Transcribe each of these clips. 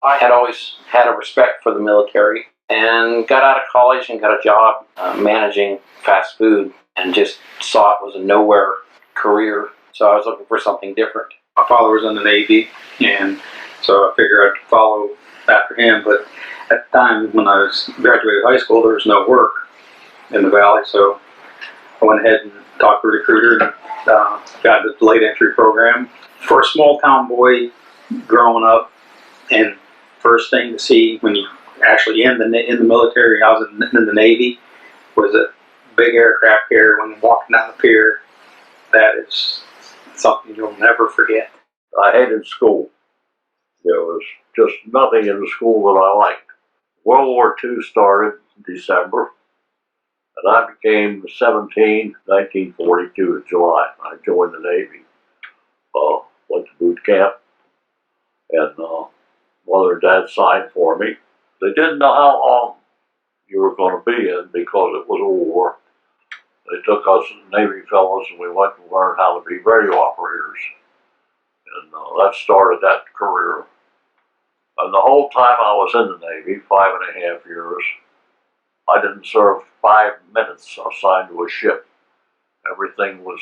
I had always had a respect for the military and got out of college and got a job managing fast food and just saw it was a nowhere career. So I was looking for something different. My father was in the Navy, and so I figured I'd follow after him. But at the time when I was graduated high school, there was no work in the Valley, so I went ahead and talked to a recruiter and got the late entry program. For a small town boy growing up, and first thing to see when you actually in the military, I was in the Navy, was a big aircraft carrier when walking down the pier. That is something you'll never forget. I hated school. There was just nothing in the school that I liked. World War II started in December, and I became 17, 1942 in July. I joined the Navy, went to boot camp, and Mother and Dad signed for me. They didn't know how long you were going to be in because it was a war. They took us Navy fellows and we went to learn how to be radio operators. And that started that career. And the whole time I was in the Navy, 5.5 years, I didn't serve 5 minutes assigned to a ship. Everything was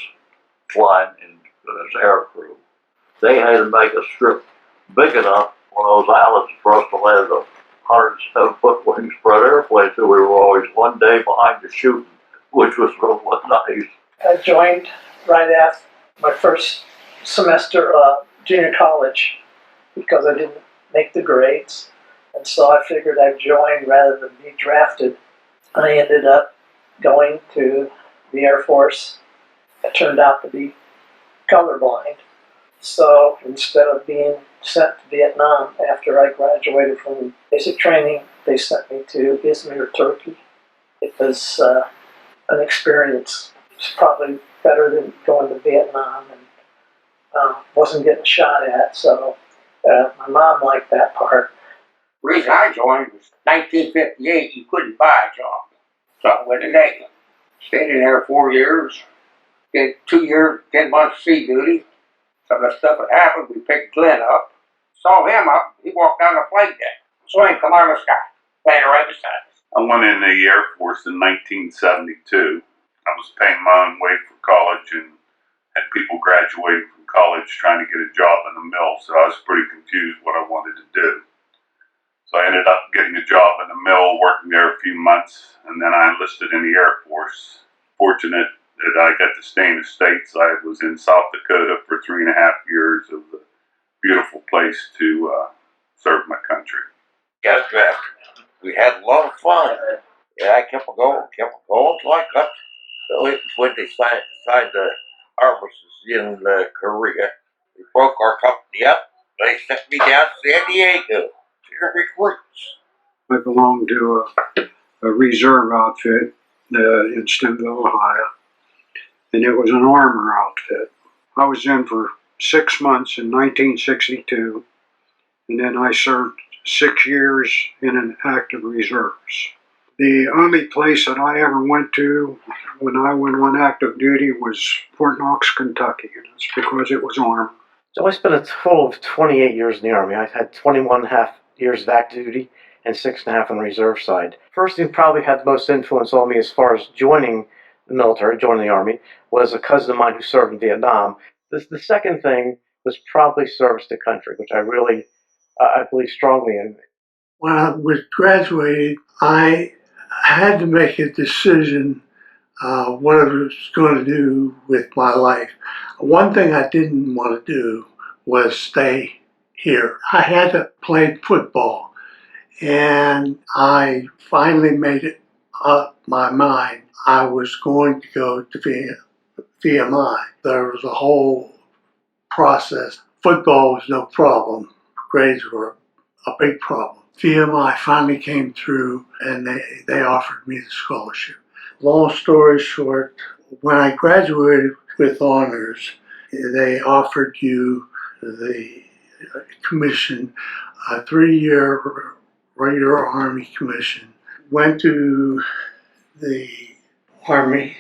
flying as air crew. They had to make a strip big enough on those islands for us to land a 107-foot wing spread airplane, so we were always one day behind the shooting, which was real nice. I joined right after my first semester of junior college because I didn't make the grades, and so I figured I'd join rather than be drafted. I ended up going to the Air Force. I turned out to be colorblind, so instead of being sent to Vietnam after I graduated from basic training, they sent me to Izmir, Turkey. It was an experience. It was probably better than going to Vietnam, and wasn't getting shot at, so my mom liked that part. The reason I joined was 1958, you couldn't buy a job. So I went to Navy. Stayed in there 4 years, did 2 years, 10 months sea duty. Some of the stuff that happened, we picked Glenn up, saw him up, he walked down the flight deck. Saw him come out of the sky, laying right beside us. I went in the Air Force in 1972. I was paying my own way for college and had people graduating from college trying to get a job in the mill, so I was pretty confused what I wanted to do. So I ended up getting a job in the mill, working there a few months, and then I enlisted in the Air Force. Fortunate that I got to stay in the States. I was in South Dakota for 3.5 years of a beautiful place to serve my country. Got drafted. We had a lot of fun. Yeah, I kept going till I got. So it was when they signed the armistice in Korea. We broke our company up. They sent me down to San Diego to recruits. I belonged to a reserve outfit in Stemville, Ohio, and it was an armor outfit. I was in for 6 months in 1962, and then I served 6 years in an active reserves. The only place that I ever went to when I went on active duty was Fort Knox, Kentucky, and that's because it was armor. So I spent a total of 28 years in the Army. I've had 21.5 years of active duty and 6.5 on the reserve side. First thing probably had the most influence on me as far as joining the military, joining the Army, was a cousin of mine who served in Vietnam. The second thing was probably service to country, which I really, I believe strongly in. When I was graduated, I had to make a decision what I was going to do with my life. One thing I didn't want to do was stay here. I had to play football, and I finally made it up my mind. I was going to go to VMI. There was a whole process. Football was no problem. Grades were a big problem. VMI finally came through, and they offered me the scholarship. Long story short, when I graduated with honors, they offered you the commission, a 3-year regular Army commission. Went to the Army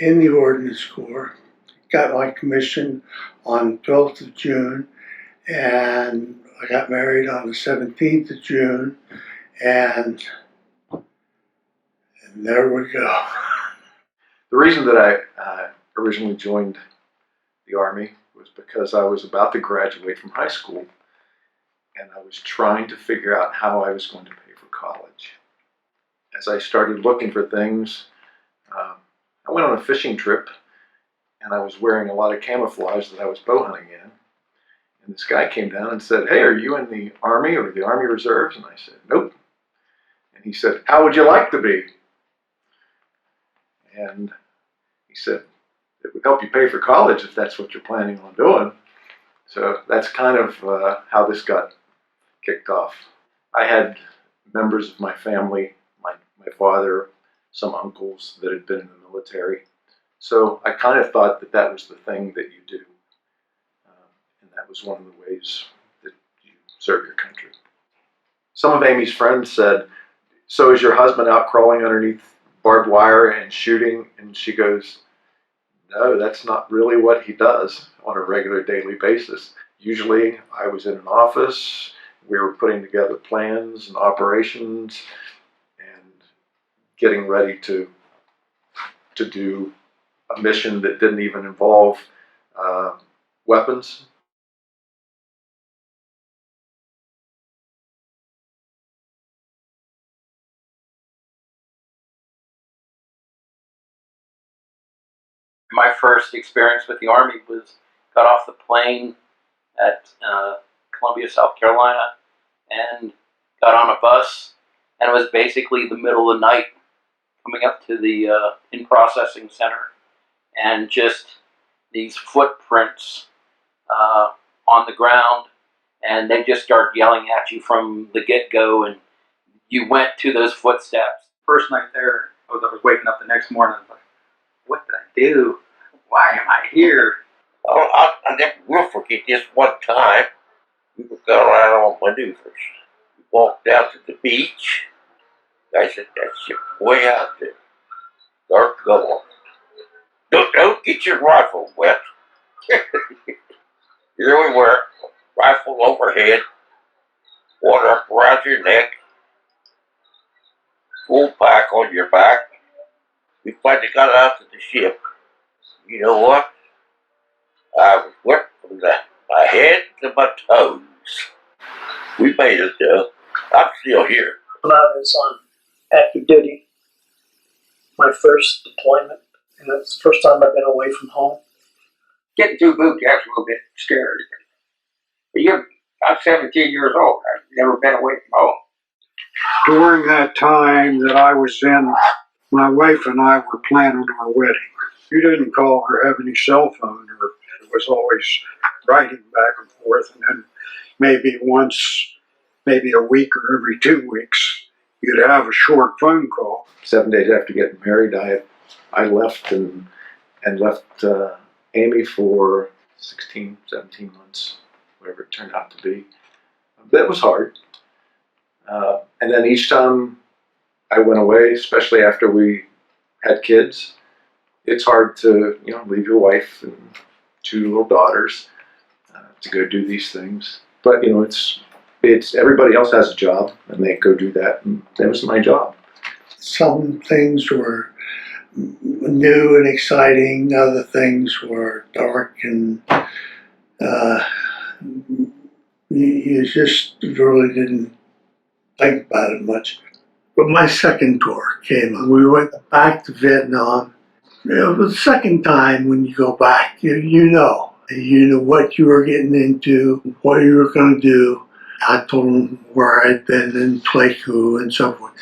in the Ordnance Corps, got my commission on 12th of June, and I got married on the 17th of June, and there we go. The reason that I originally joined the Army was because I was about to graduate from high school, and I was trying to figure out how I was going to pay for college. As I started looking for things, I went on a fishing trip, and I was wearing a lot of camouflage that I was bow hunting in. And this guy came down and said, "Hey, are you in the Army or the Army Reserves?" And I said, "Nope." And he said, "How would you like to be?" And he said, "It would help you pay for college if that's what you're planning on doing." So that's kind of how this got kicked off. I had members of my family, my father, some uncles that had been in the military. So I kind of thought that that was the thing that you do. And that was one of the ways that you serve your country. Some of Amy's friends said, "So is your husband out crawling underneath barbed wire and shooting?" And she goes, "No, that's not really what he does on a regular daily basis. Usually I was in an office, we were putting together plans and operations and getting ready to do a mission that didn't even involve weapons." My first experience with the Army was got off the plane at Columbia, South Carolina, and got on a bus, and it was basically the middle of the night coming up to the in-processing center, and just these footprints on the ground, and they just started yelling at you from the get-go, and you went to those footsteps. First night there, I was waking up the next morning, I was like, what did I do? Why am I here? Oh, I never will forget this one time. We were going around on maneuvers. We walked down to the beach. I said, "That ship's way out there. Start going. Don't get your rifle wet." Here we were, rifle overhead, water up around your neck, full pack on your back. We finally got out to the ship. You know what? I was wet from my head to my toes. We made it though. I'm still here. When I was on active duty, my first deployment, and it's the first time I've been away from home. Getting through boot camp's a little bit scary. But I'm 17 years old. I've never been away from home. During that time that I was in, my wife and I were planning our wedding. You didn't call or have any cell phone, or it was always writing back and forth, and then maybe once, maybe a week or every 2 weeks, you'd have a short phone call. 7 days after getting married, I left and left Amy for 16, 17 months, whatever it turned out to be. That was hard. And then each time I went away, especially after we had kids, it's hard to leave your wife and 2 little daughters to go do these things. But it's everybody else has a job and they go do that, and that was my job. Some things were new and exciting, other things were dark, and you just really didn't think about it much. But my second tour came up. We went back to Vietnam. It was the second time when you go back, you know what you were getting into, what you were going to do. I told them where I'd been in Pleiku and so forth.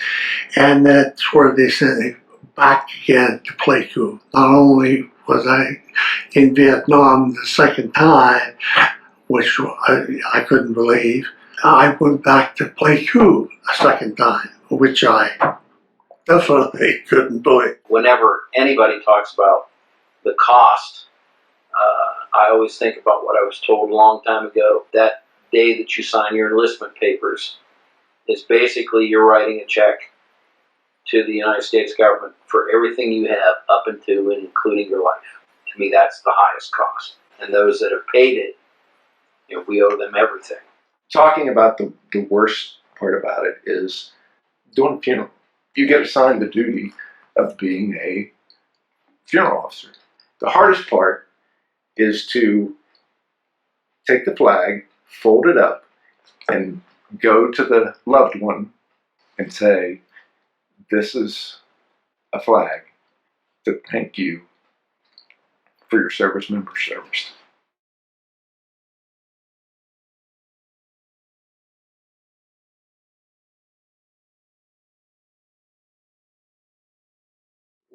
And that's where they sent me back again to Pleiku. Not only was I in Vietnam the second time, which I couldn't believe, I went back to Pleiku a second time, which I definitely couldn't believe. Whenever anybody talks about the cost, I always think about what I was told a long time ago. That day that you sign your enlistment papers is basically you're writing a check to the United States government for everything you have up into and including your life. To me, that's the highest cost. And those that have paid it we owe them everything. Talking about the worst part about it is doing a funeral. You get assigned the duty of being a funeral officer. The hardest part is to take the flag, fold it up, and go to the loved one and say, this is a flag to thank you for your service member's service.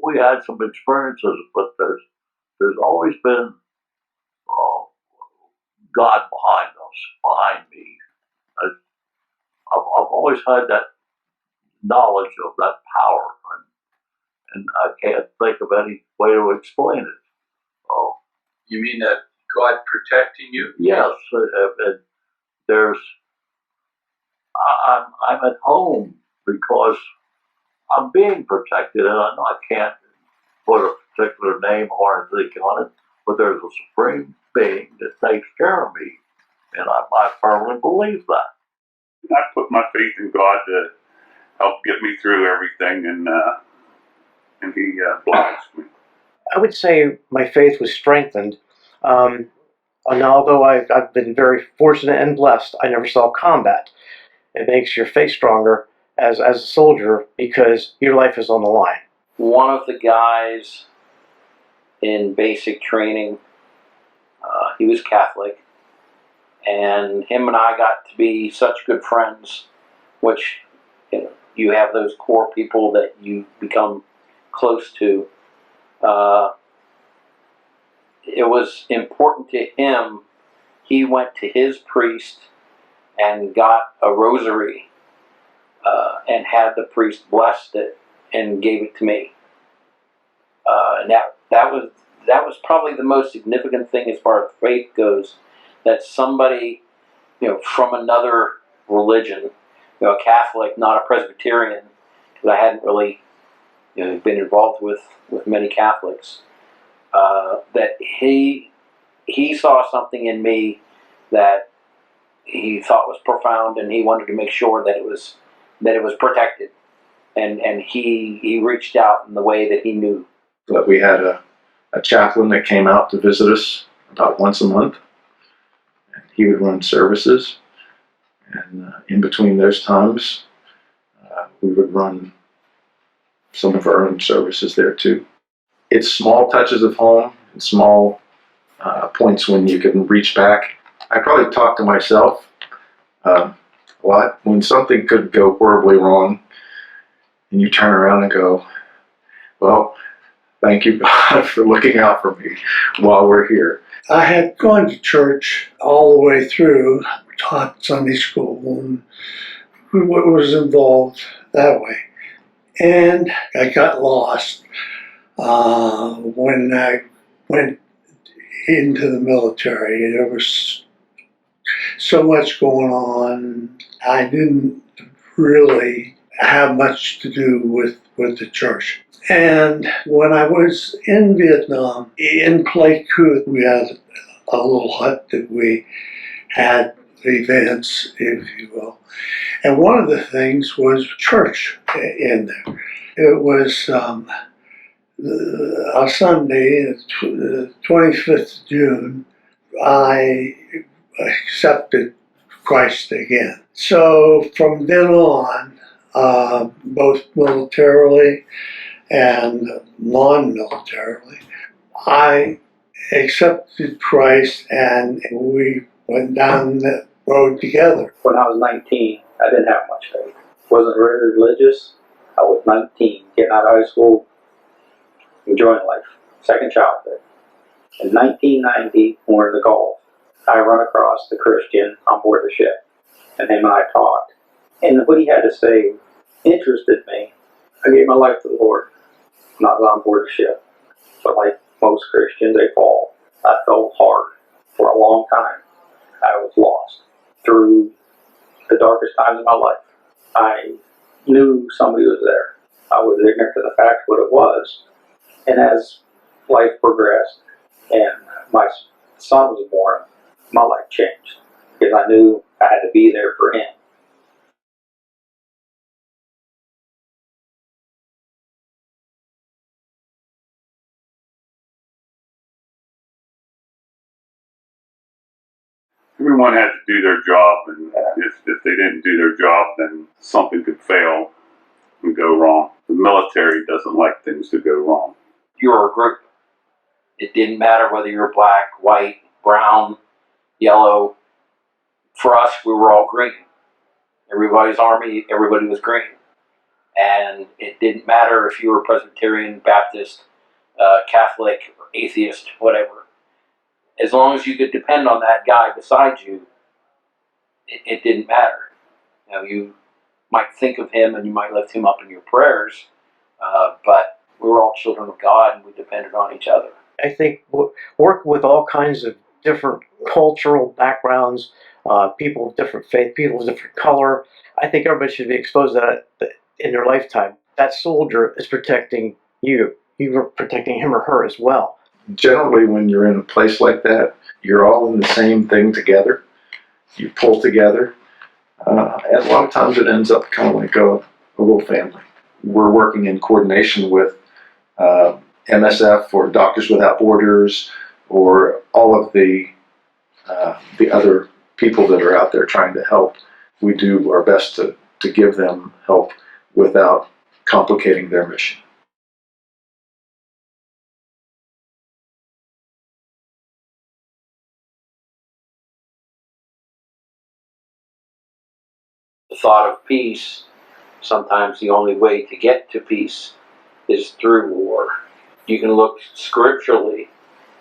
We had some experiences, but there's always been God behind us, behind me. I've always had that knowledge of that power, and I can't think of any way to explain it. Oh, You mean that God protecting you? yes, and there's I'm at home because I'm being protected, and I know I can't put a particular name or anything on it, but there's a supreme being that takes care of me, and I firmly believe that. I put my faith in God to help get me through everything, and He obliged me. I would say my faith was strengthened. And although I've been very fortunate and blessed, I never saw combat. It makes your faith stronger as a soldier because your life is on the line. One of the guys in basic training, he was Catholic, and him and I got to be such good friends, which you have those core people that you become close to. It was important to him. He went to his priest and got a rosary and had the priest bless it and gave it to me. And that was probably the most significant thing as far as faith goes. That somebody from another religion, a Catholic, not a Presbyterian, because I hadn't really been involved with many Catholics. That he saw something in me that he thought was profound, and he wanted to make sure that it was protected, and he reached out in the way that he knew. But we had a chaplain that came out to visit us about once a month, and he would run services, and in between those times, we would run some of our own services there too. It's small touches of home and small points when you can reach back. I probably talk to myself a lot when something could go horribly wrong, and you turn around and go, well, thank you, God, for looking out for me while we're here. I had gone to church all the way through, taught Sunday school, and was involved that way. And I got lost when I went into the military. There was so much going on. I didn't really have much to do with the church. And when I was in Vietnam, in Pleiku, we had a little hut that we had events, if you will. And one of the things was church in there. It was a Sunday, the 25th of June, I accepted Christ again. So from then on, both militarily and non-militarily, I accepted Christ, and we went down that road together. When I was 19, I didn't have much faith. Wasn't very religious. I was 19, getting out of high school, enjoying life, second childhood. In 1990, when we were in the Gulf, I run across the Christian on board the ship, and him and I talked. And what he had to say interested me. I gave my life to the Lord, not on board the ship. But like most Christians, they fall. I fell hard for a long time. I was lost through the darkest times of my life. I knew somebody was there. I was ignorant to the fact what it was. And as life progressed and my son was born, my life changed. because I knew I had to be there for him. Everyone had to do their job, and if they didn't do their job, then something could fail and go wrong. The military doesn't like things to go wrong. You were a group. It didn't matter whether you were black, white, brown, yellow. For us, we were all green. Everybody's Army, everybody was green. And it didn't matter if you were Presbyterian, Baptist, Catholic, or atheist, whatever. As long as you could depend on that guy beside you, it didn't matter. You know, you might think of him and you might lift him up in your prayers, but we were all children of God and we depended on each other. I think work with all kinds of different cultural backgrounds, people of different faith, people of different color. I think everybody should be exposed to that in their lifetime. That soldier is protecting you. You were protecting him or her as well. Generally, when you're in a place like that, you're all in the same thing together. You pull together. And a lot of times it ends up kind of like a little family. We're working in coordination with MSF or Doctors Without Borders or all of the other people that are out there trying to help. We do our best to give them help without complicating their mission. The thought of peace, sometimes the only way to get to peace is through war. You can look scripturally,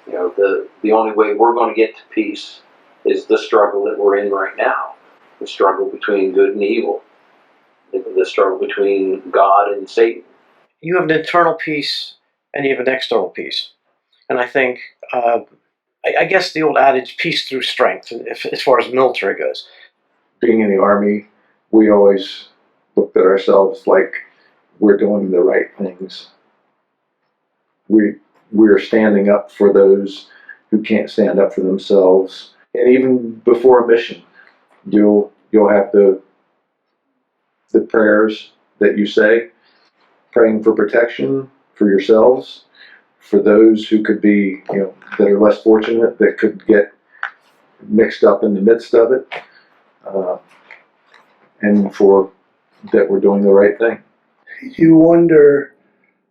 you know, the only way we're going to get to peace is the struggle that we're in right now. The struggle between good and evil. The struggle between God and Satan. You have an internal peace and you have an external peace. And I think, I guess the old adage, peace through strength, as far as military goes. Being in the Army, we always looked at ourselves like we're doing the right things. We're standing up for those who can't stand up for themselves. And even before a mission, you'll have the prayers that you say, praying for protection for yourselves, for those who could be, that are less fortunate, that could get mixed up in the midst of it, and for that we're doing the right thing. You wonder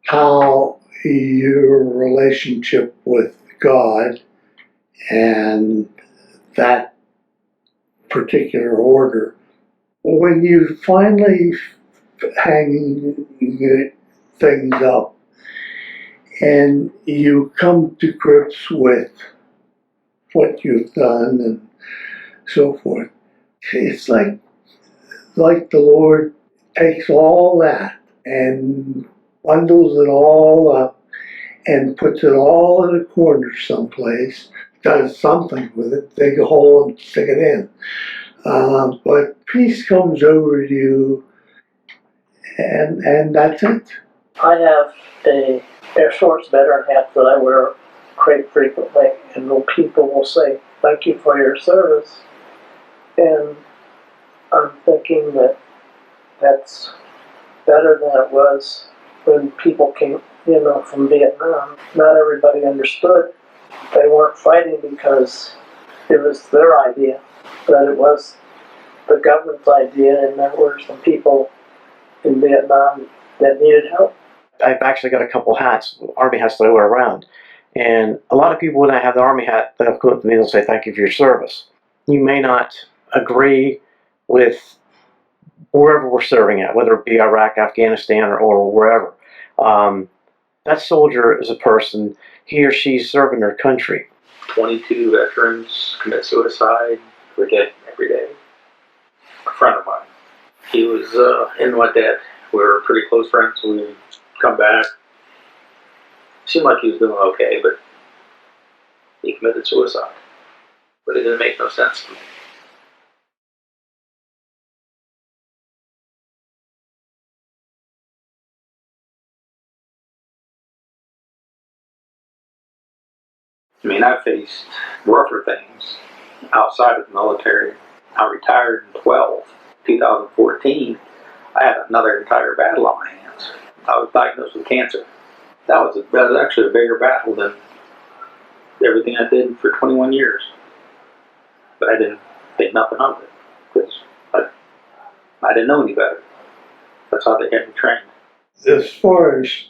how your relationship with God and that particular order, when you finally hang things up and you come to grips with what you've done and so forth, it's like the Lord takes all that and bundles it all up and puts it all in a corner someplace, does something with it, dig a hole and stick it in. But peace comes over you, and that's it. I have a Air Force veteran hat that I wear quite frequently, and people will say, "Thank you for your service." And I'm thinking that that's better than it was when people came, from Vietnam. Not everybody understood. They weren't fighting because it was their idea, but it was the government's idea, and there were some people in Vietnam that needed help. I've actually got a couple hats, Army hats that I wear around. And a lot of people, when I have the Army hat, they'll come up to me and they'll say, "Thank you for your service." You may not agree with wherever we're serving at, whether it be Iraq, Afghanistan, or wherever. That soldier is a person, he or she's serving their country. 22 veterans commit suicide every day. A friend of mine, he was in my debt. We were pretty close friends. We come back. Seemed like he was doing okay, but he committed suicide. But it didn't make no sense to me. I mean, I faced rougher things outside of the military. I retired in 2014. I had another entire battle on my hands. I was diagnosed with cancer. That was actually a bigger battle than everything I did for 21 years. But I didn't think nothing of it because I didn't know any better. That's how they had me trained. As far as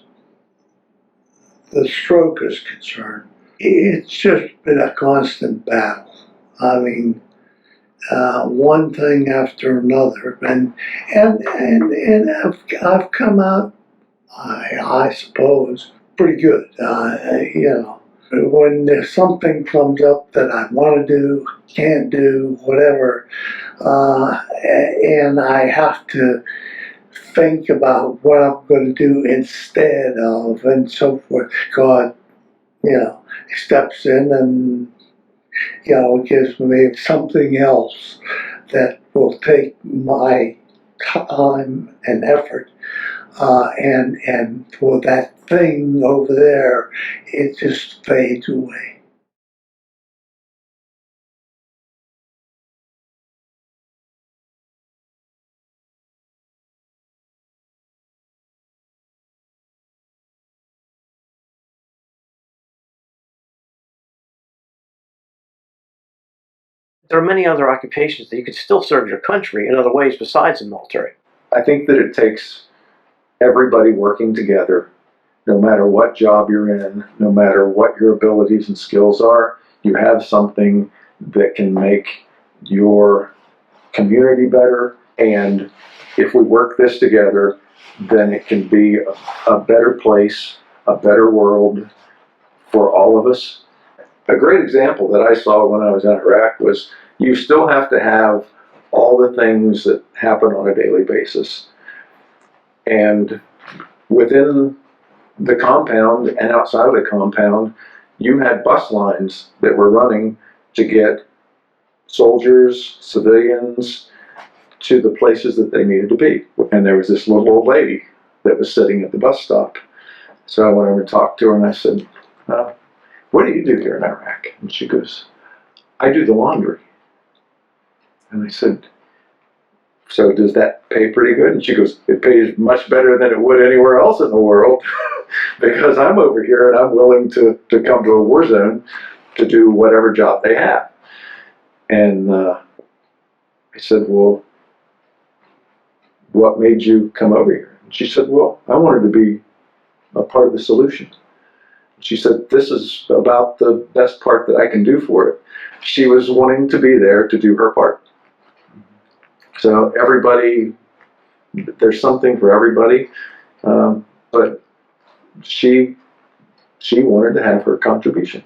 the stroke is concerned, it's just been a constant battle. I mean, one thing after another, and I've come out, I suppose, pretty good. When there's something comes up that I want to do, can't do, whatever, and I have to think about what I'm going to do instead of, and so forth. God, steps in and, gives me something else that will take my time and effort, and for that thing over there, it just fades away. There are many other occupations that you could still serve your country in other ways besides the military. I think that it takes everybody working together, no matter what job you're in, no matter what your abilities and skills are. You have something that can make your community better, and if we work this together, then it can be a better place, a better world for all of us. A great example that I saw when I was in Iraq was you still have to have all the things that happen on a daily basis. And within the compound and outside of the compound, you had bus lines that were running to get soldiers, civilians, to the places that they needed to be. And there was this little old lady that was sitting at the bus stop. So I went over and talked to her and I said, what do you do here in Iraq? And she goes, I do the laundry. And I said, so does that pay pretty good? And she goes, it pays much better than it would anywhere else in the world because I'm over here and I'm willing to come to a war zone to do whatever job they have. And I said, well, what made you come over here? And she said, well, I wanted to be a part of the solution. She said, this is about the best part that I can do for it. She was wanting to be there to do her part. So everybody, there's something for everybody, but she wanted to have her contribution.